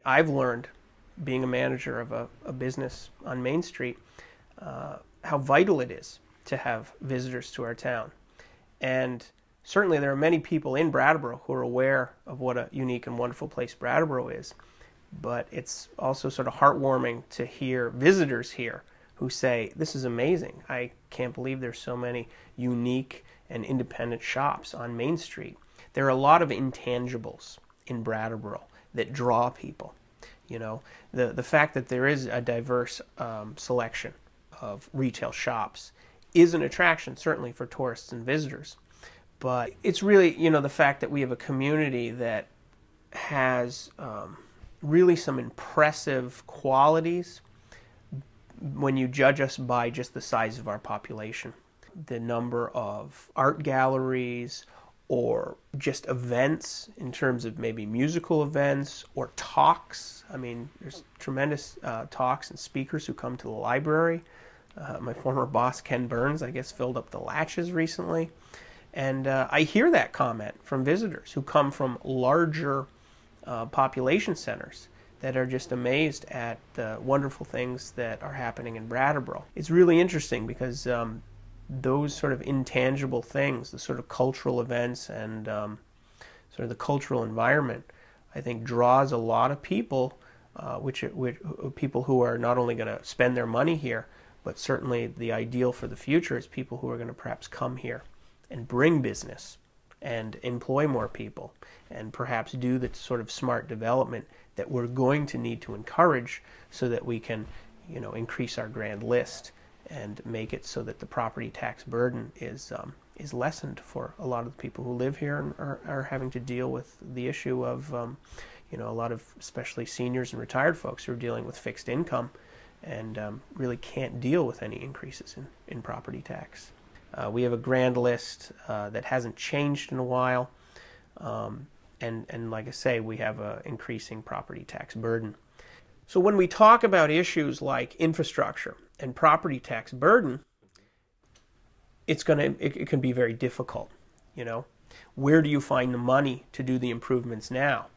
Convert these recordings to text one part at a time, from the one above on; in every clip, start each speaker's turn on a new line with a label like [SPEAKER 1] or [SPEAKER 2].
[SPEAKER 1] I've learned, being a manager of a business on Main Street, how vital it is to have visitors to our town. And certainly there are many people in Brattleboro who are aware of what a unique and wonderful place Brattleboro is. But it's also sort of heartwarming to hear visitors here who say, this is amazing. I can't believe there's so many unique and independent shops on Main Street. There are a lot of intangibles in Brattleboro that draw people. You know, the fact that there is a diverse selection of retail shops is an attraction, certainly for tourists and visitors. But it's really, you know, the fact that we have a community that has really some impressive qualities when you judge us by just the size of our population. The number of art galleries or just events in terms of maybe musical events or talks. I mean, there's tremendous talks and speakers who come to the library. My former boss, Ken Burns, I guess, filled up the latches recently. And I hear that comment from visitors who come from larger population centers that are just amazed at the wonderful things that are happening in Brattleboro. It's really interesting because those sort of intangible things, the sort of cultural events and sort of the cultural environment, I think draws a lot of people, people who are not only going to spend their money here, but certainly the ideal for the future is people who are going to perhaps come here and bring business and employ more people and perhaps do the sort of smart development that we're going to need to encourage so that we can, you know, increase our grand list and make it so that the property tax burden is lessened for a lot of the people who live here and are having to deal with the issue of, you know, a lot of especially seniors and retired folks who are dealing with fixed income and really can't deal with any increases in property tax. We have a grand list that hasn't changed in a while, and like I say, we have an increasing property tax burden. So when we talk about issues like infrastructure and property tax burden, it can be very difficult. You know, where do you find the money to do the improvements now?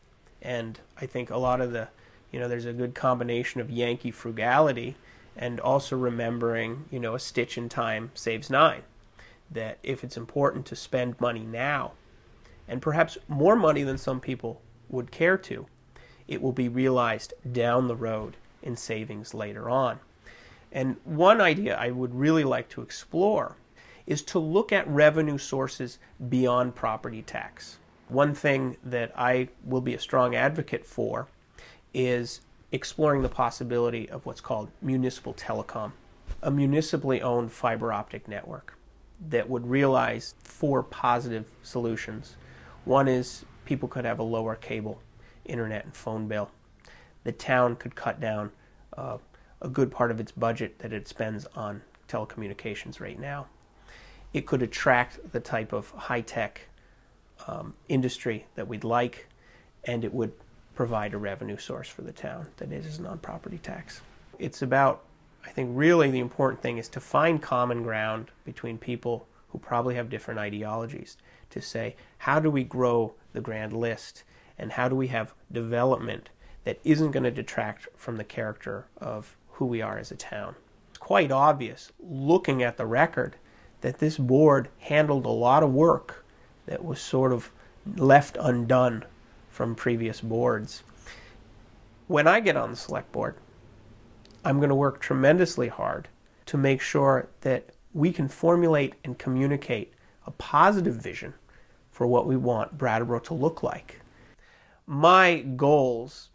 [SPEAKER 1] And I think a lot of the, you know, there's a good combination of Yankee frugality and also remembering, you know, a stitch in time saves nine. That if it's important to spend money now, and perhaps more money than some people would care to, it will be realized down the road in savings later on. And one idea I would really like to explore is to look at revenue sources beyond property tax. One thing that I will be a strong advocate for is exploring the possibility of what's called municipal telecom, a municipally owned fiber optic network that would realize four positive solutions. One is people could have a lower cable, internet, and phone bill. The town could cut down a good part of its budget that it spends on telecommunications right now. It could attract the type of high-tech industry that we'd like, and it would provide a revenue source for the town that is non-property tax. It's about, I think really the important thing is to find common ground between people who probably have different ideologies to say, how do we grow the grand list and how do we have development that isn't going to detract from the character of who we are as a town. It's quite obvious, looking at the record, that this board handled a lot of work that was sort of left undone from previous boards. When I get on the select board, I'm going to work tremendously hard to make sure that we can formulate and communicate a positive vision for what we want Brattleboro to look like. My goals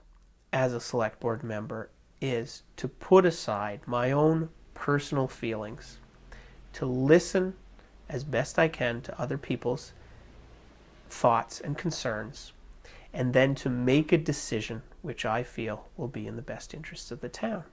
[SPEAKER 1] as a select board member is to put aside my own personal feelings, to listen as best I can to other people's thoughts and concerns, and then to make a decision which I feel will be in the best interests of the town.